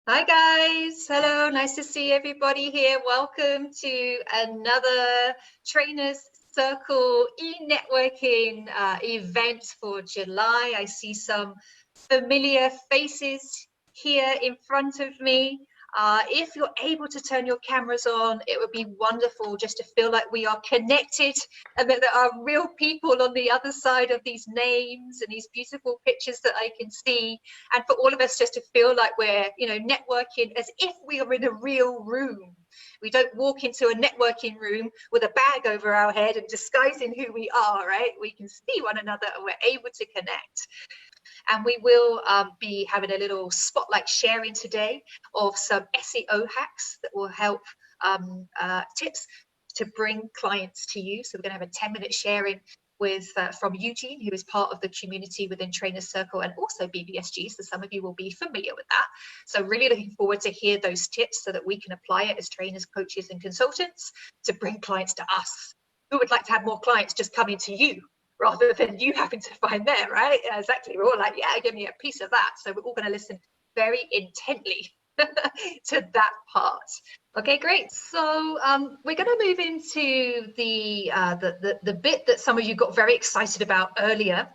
Hi guys, hello, nice to see everybody here. Welcome to another Trainers Circle e-networking event for July. I see some familiar faces here in front of me. If you're able to turn your cameras on, it would be wonderful just to feel like we are connected and that there are real people on the other side of these names and these beautiful pictures that I can see, and for all of us just to feel like we're, networking as if we are in a real room. We don't walk into a networking room with a bag over our head and disguising who we are, right? We can see one another and we're able to connect. And we will be having a little spotlight sharing today of some SEO hacks that will help tips to bring clients to you. So we're going to have a 10-minute sharing with from Eugene, who is part of the community within Trainers Circle and also BBSG. So some of you will be familiar with that. So really looking forward to hear those tips so that we can apply it as trainers, coaches, and consultants to bring clients to us. Who would like to have more clients just coming to you rather than you having to find them, right? Exactly. We're all like, yeah, give me a piece of that. So we're all going to listen very intently to that part. Okay, great. So we're going to move into the bit that some of you got very excited about earlier.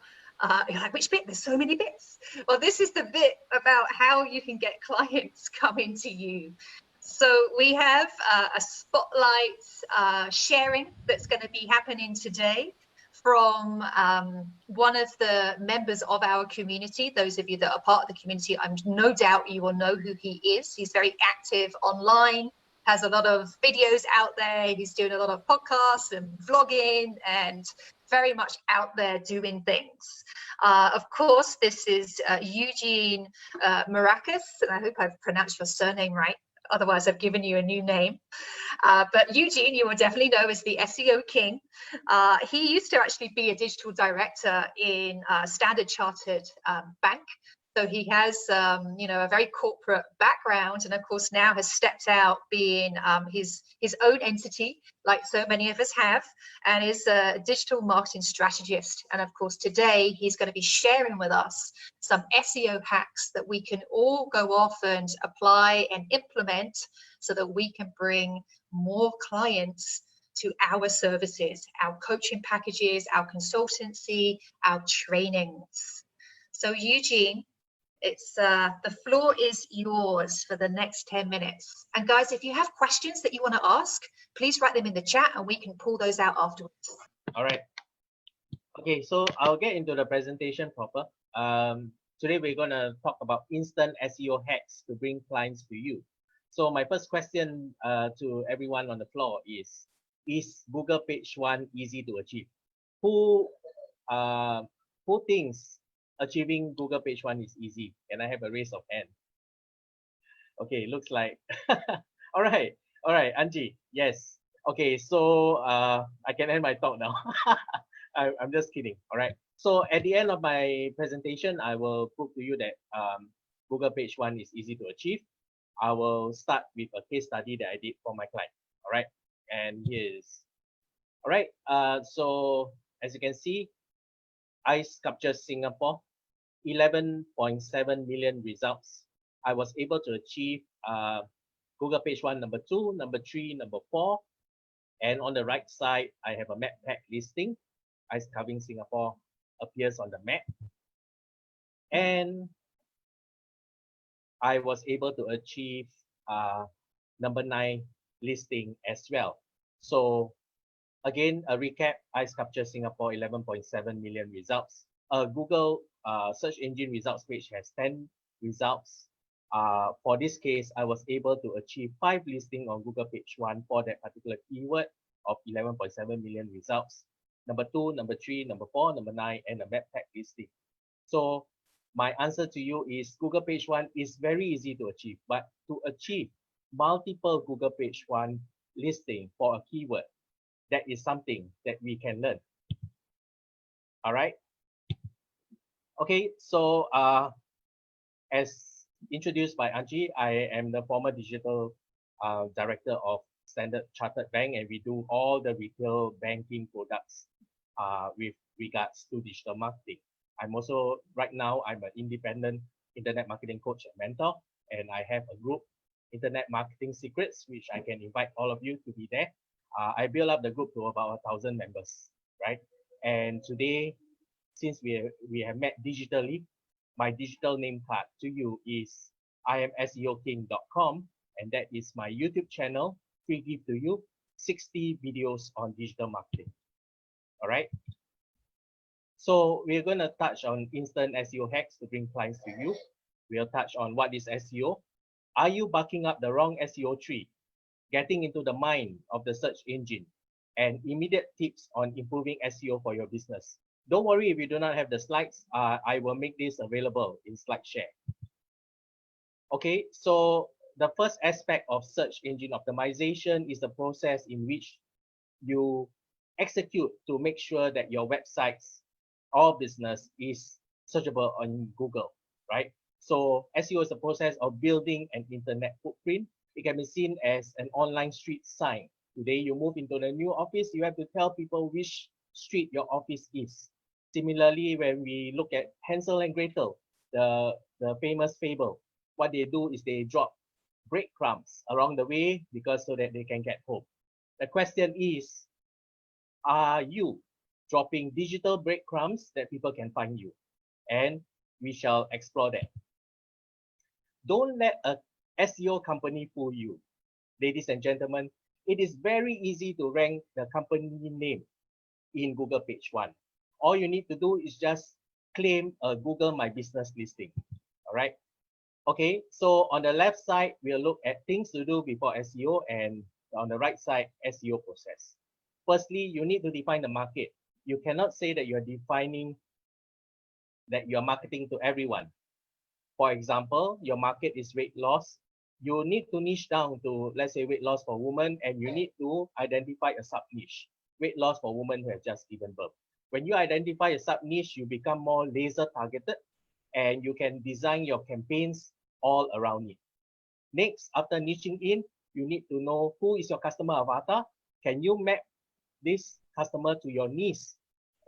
You're like, which bit? There's so many bits. Well, this is the bit about how you can get clients coming to you. So we have a spotlight sharing that's going to be happening today from one of the members of our community. Those of you that are part of the community, I'm no doubt you will know who he is. He's very active online, has a lot of videos out there. He's doing a lot of podcasts and vlogging and very much out there doing things. Of course, this is Eugene Maracas, and I hope I've pronounced your surname right. Otherwise, I've given you a new name. But Eugene, you will definitely know as the SEO king. He used to actually be a digital director in Standard Chartered Bank. So he has, a very corporate background, and of course now has stepped out being his own entity, like so many of us have, and is a digital marketing strategist. And of course today he's going to be sharing with us some SEO hacks that we can all go off and apply and implement so that we can bring more clients to our services, our coaching packages, our consultancy, our trainings. So Eugene, it's the floor is yours for the next 10 minutes. And guys, if you have questions that you want to ask, please write them in the chat and we can pull those out afterwards. All right. Okay, so I'll get into the presentation proper. Today we're going to talk about instant SEO hacks to bring clients to you. So my first question to everyone on the floor is Google page one easy to achieve? Who thinks achieving Google page one is easy? Can I have a raise of hand? Okay, looks like. all right, Angie, yes. Okay, so I can end my talk now. I'm just kidding. All right. So at the end of my presentation, I will prove to you that Google page one is easy to achieve. I will start with a case study that I did for my client. All right. And here's, all right. So as you can see, Ice Sculpture Singapore, 11.7 million results. I was able to achieve Google page one, number 2, number 3, number 4. And on the right side, I have a map pack listing. Ice Carving Singapore appears on the map. And I was able to achieve number 9 listing as well. So again, a recap, Ice Sculpture Singapore, 11.7 million results. Google search engine results page has 10 results. For this case, I was able to achieve 5 listings on Google page one for that particular keyword of 11.7 million results. Number 2, number 3, number 4, number 9, and a map pack listing. So my answer to you is Google page one is very easy to achieve, but to achieve multiple Google page one listing for a keyword, that is something that we can learn. All right. Okay, so as introduced by Angie, I am the former digital director of Standard Chartered Bank, and we do all the retail banking products with regards to digital marketing. I'm also, right now, I'm an independent internet marketing coach and mentor, and I have a group, Internet Marketing Secrets, which I can invite all of you to be there. I built up the group to about 1,000 members, right? And today, since we have met digitally, my digital name card to you is imseoking.com, and that is my YouTube channel, free gift to you, 60 videos on digital marketing. All right. So we're going to touch on instant SEO hacks to bring clients to you. We'll touch on what is SEO. Are you barking up the wrong SEO tree? Getting into the mind of the search engine, and immediate tips on improving SEO for your business. Don't worry if you do not have the slides. I will make this available in SlideShare. Okay, so the first aspect of search engine optimization is the process in which you execute to make sure that your websites or business is searchable on Google, right? So SEO is the process of building an internet footprint. It can be seen as an online street sign. Today, you move into the new office, you have to tell people which street your office is. Similarly, when we look at Hansel and Gretel, the famous fable, what they do is they drop breadcrumbs along the way because so that they can get home. The question is, are you dropping digital breadcrumbs that people can find you? And we shall explore that. Don't let a SEO company fool you. Ladies and gentlemen, it is very easy to rank the company name in Google page 1. All you need to do is just claim a Google My Business listing. All right. Okay, so on the left side, we'll look at things to do before SEO, and on the right side, SEO process. Firstly, you need to define the market. You cannot say that you're defining that you're marketing to everyone. For example, your market is weight loss. You need to niche down to, let's say, weight loss for women, and you need to identify a sub-niche, weight loss for women who have just given birth. When you identify a sub-niche, you become more laser targeted, and you can design your campaigns all around it. Next, after niching in, you need to know who is your customer avatar. Can you map this customer to your niche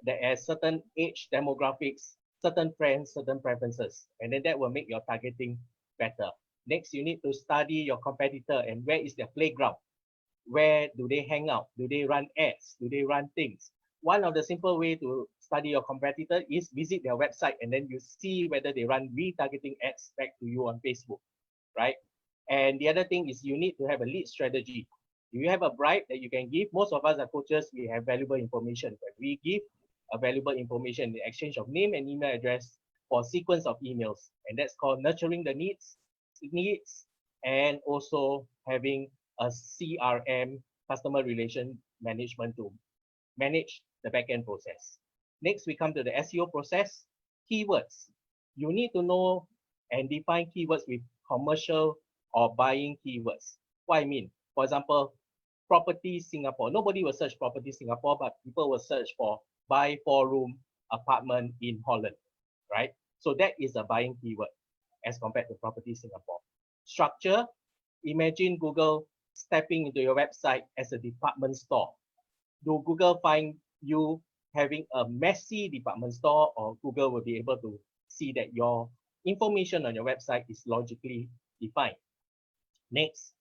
that has certain age demographics, certain friends, certain preferences, and then that will make your targeting better. Next, you need to study your competitor and where is their playground. Where do they hang out? Do they run ads? Do they run things? One of the simple way to study your competitor is visit their website, and then you see whether they run retargeting ads back to you on Facebook, right? And the other thing is you need to have a lead strategy. If you have a bribe that you can give, most of us are coaches, we have valuable information. But we give a valuable information, the exchange of name and email address for a sequence of emails. And that's called nurturing the needs, and also having a CRM, customer relation management, to manage the backend process. Next, we come to the SEO process. Keywords. You need to know and define keywords with commercial or buying keywords. What I mean, for example, property Singapore. Nobody will search property Singapore, but people will search for buy 4-room apartment in Holland, right? So that is a buying keyword as compared to property Singapore. Structure. Imagine Google stepping into your website as a department store. Do Google find you having a messy department store, or Google will be able to see that your information on your website is logically defined? Next,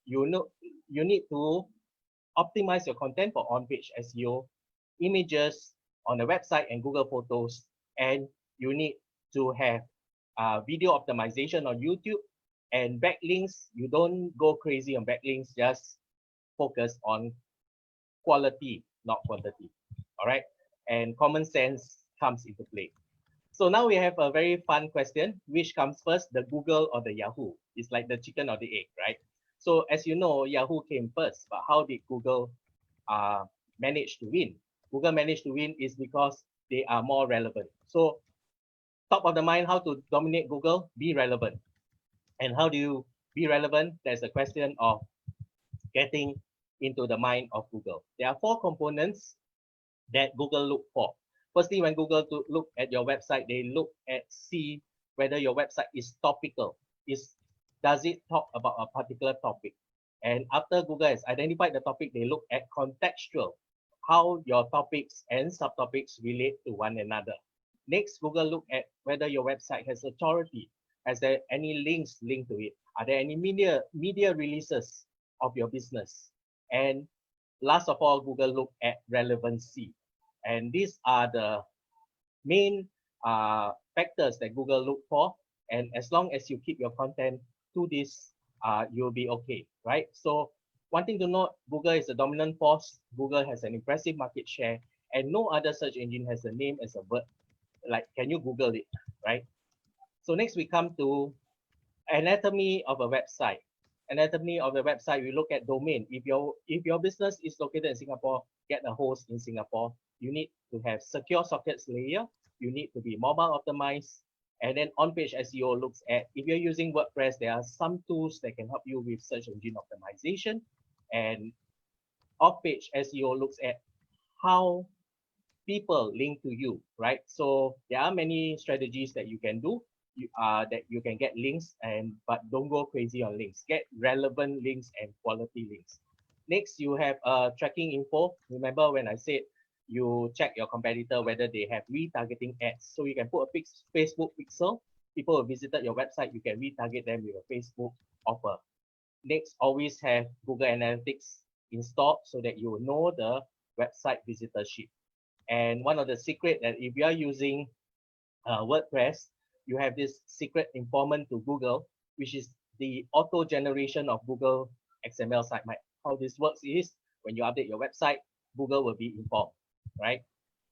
you need to optimize your content for on-page SEO, images on the website and Google Photos, and you need to have video optimization on YouTube, and backlinks. You don't go crazy on backlinks, just focus on quality, not quantity. All right, and common sense comes into play. So now we have a very fun question. Which comes first, the Google or the Yahoo? It's like the chicken or the egg, right? So as you know, Yahoo came first, but how did Google manage to win? Google managed to win is because they are more relevant. So top of the mind, how to dominate Google? Be relevant. And how do you be relevant? There's a question of getting into the mind of Google. There are 4 components that Google look for. Firstly, when Google look at your website, they look at see whether your website is topical. Does it talk about a particular topic? And after Google has identified the topic, they look at contextual, how your topics and subtopics relate to one another. Next, Google look at whether your website has authority. Has there any links linked to it? Are there any media releases of your business? And last of all, Google look at relevancy. And these are the main factors that Google look for. And as long as you keep your content to this, you'll be okay, right? So one thing to note, Google is a dominant force. Google has an impressive market share, and no other search engine has a name as a word. Like, can you Google it, right? So next we come to anatomy of a website. Anatomy of the website, we look at domain. If your business is located in Singapore, get a host in Singapore. You need to have secure sockets layer. You need to be mobile optimized. And then on-page SEO looks at, if you're using WordPress, there are some tools that can help you with search engine optimization. And off-page SEO looks at how people link to you, right? So there are many strategies that you can do. That you can get links, but don't go crazy on links. Get relevant links and quality links. Next, you have tracking info. Remember when I said you check your competitor whether they have retargeting ads. So you can put a Facebook pixel. People who visited your website, you can retarget them with a Facebook offer. Next, always have Google Analytics installed so that you will know the website visitorship. And one of the secret that if you are using WordPress, you have this secret informant to Google, which is the auto generation of Google XML sitemap. How this works is when you update your website, Google will be informed, right?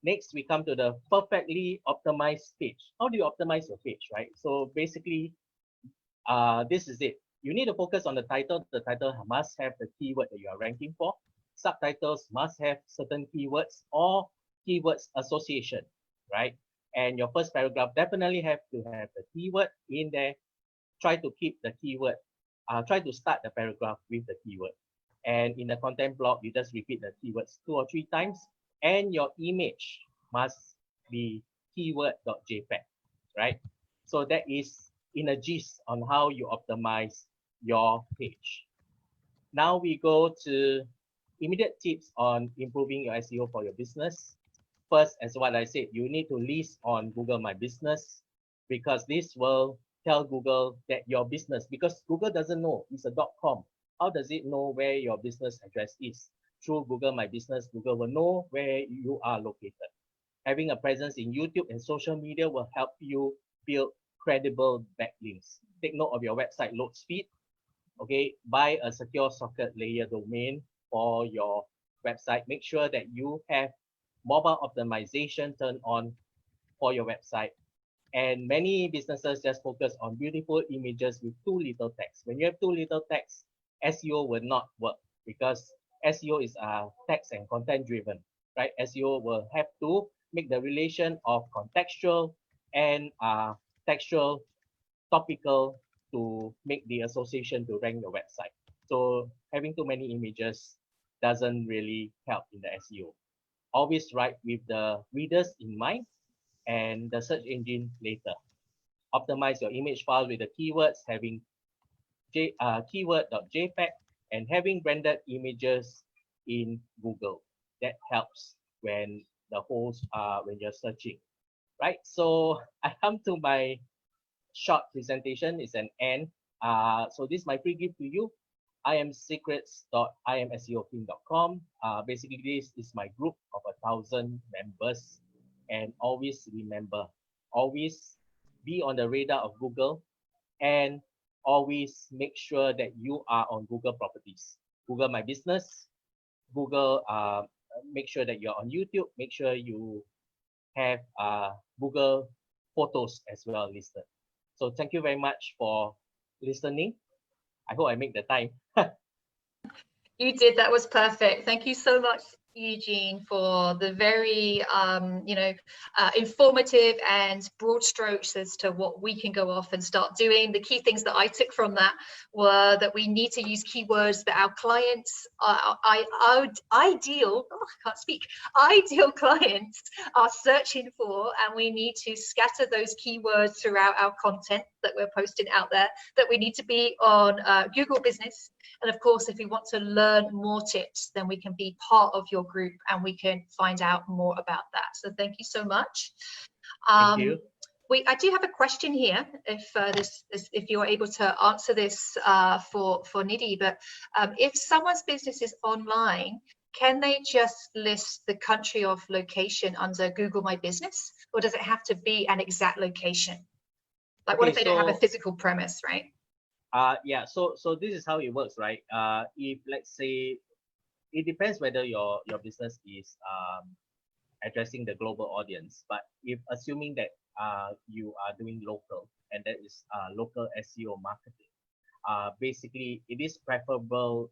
Next, we come to the perfectly optimized page. How do you optimize your page, right? So basically, this is it. You need to focus on the title. The title must have the keyword that you are ranking for. Subtitles must have certain keywords or keywords association, right? And your first paragraph definitely have to have the keyword in there. Try to keep the keyword, try to start the paragraph with the keyword. And in the content block, you just repeat the keywords 2 or 3 times. And your image must be keyword.jpg, right? So that is in a gist on how you optimize your page. Now we go to immediate tips on improving your SEO for your business. First, as what I said, you need to list on Google My Business, because this will tell Google that your business, because Google doesn't know, it's a .com. How does it know where your business address is? Through Google My Business, Google will know where you are located. Having a presence in YouTube and social media will help you build credible backlinks. Take note of your website load speed. Okay, buy a secure socket layer domain for your website. Make sure that you have mobile optimization turned on for your website. And many businesses just focus on beautiful images with too little text. When you have too little text, SEO will not work, because SEO is text and content driven, right? SEO will have to make the relation of contextual and textual, topical, to make the association to rank your website. So having too many images doesn't really help in the SEO. Always write with the readers in mind and the search engine later. Optimize your image file with the keywords, having keyword.jpg and having branded images in Google. That helps when when you're searching, right? So I come to my short presentation. It's an end. So this is my free gift to you. iamsecrets.iamseoking.com. Basically, this is my group of 1,000 members. And always remember, always be on the radar of Google, and always make sure that you are on Google properties. Google My Business, Google, make sure that you're on YouTube, make sure you have Google Photos as well listed. So thank you very much for listening. I hope I make the time. You did. That was perfect. Thank you so much, Eugene, for the very informative and broad strokes as to what we can go off and start doing. The key things that I took from that were that we need to use keywords that our clients ideal clients are searching for, and we need to scatter those keywords throughout our content that we're posting out there, that we need to be on Google Business. And of course, if we want to learn more tips, then we can be part of your group and we can find out more about that. So thank you so much. Thank you. I do have a question here, if you're able to answer this for Nidhi, but if someone's business is online, can they just list the country of location under Google My Business, or does it have to be an exact location? Like, what if they don't have a physical premise, right? Yeah, so this is how it works, right? If let's say, it depends whether your business is addressing the global audience, but if assuming that you are doing local, and that is local SEO marketing, basically it is preferable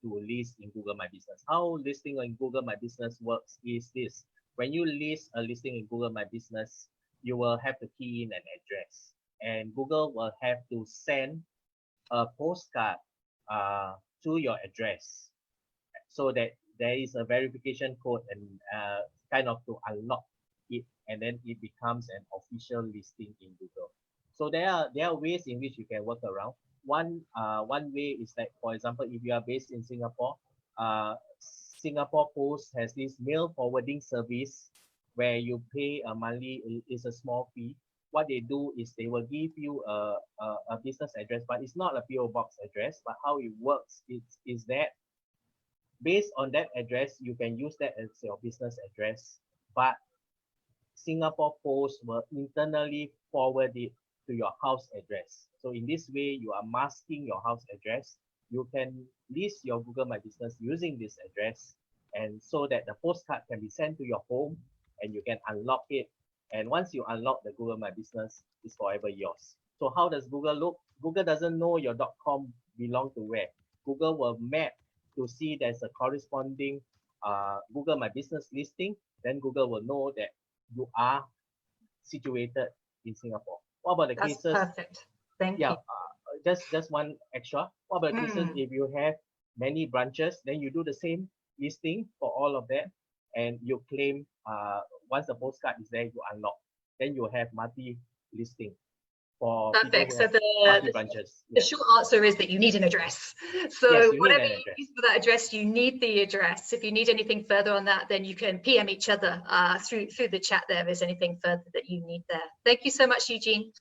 to list in Google My Business. How listing in Google My Business works is this: when you list a listing in Google My Business, you will have to key in an address, and Google will have to send a postcard to your address, so that there is a verification code, and kind of to unlock it, and then it becomes an official listing in Google. So there are ways in which you can work around. One way is that, for example, if you are based in Singapore, Singapore Post has this mail forwarding service where you pay a monthly, is a small fee. What they do is they will give you a business address, but it's not a PO box address. But how it works is that based on that address, you can use that as your business address, but Singapore Post will internally forward it to your house address. So in this way, you are masking your house address. You can list your Google My Business using this address, and so that the postcard can be sent to your home, and you can unlock it. And once you unlock the Google My Business, it's forever yours. So how does Google look? Google doesn't know your .com belong to where. Google will map to see there's a corresponding Google My Business listing. Then Google will know that you are situated in Singapore. What about the cases? That's perfect. Thank you. Just one extra. What about cases if you have many branches, then you do the same listing for all of that, and you claim once the postcard is there, you unlock. Then you have multi-listing for perfect. people who have multi-branches. The short answer is that you need an address. So yes, whatever you use for that address, you need the address. If you need anything further on that, then you can PM each other through the chat there. If there's anything further that you need there. Thank you so much, Eugene.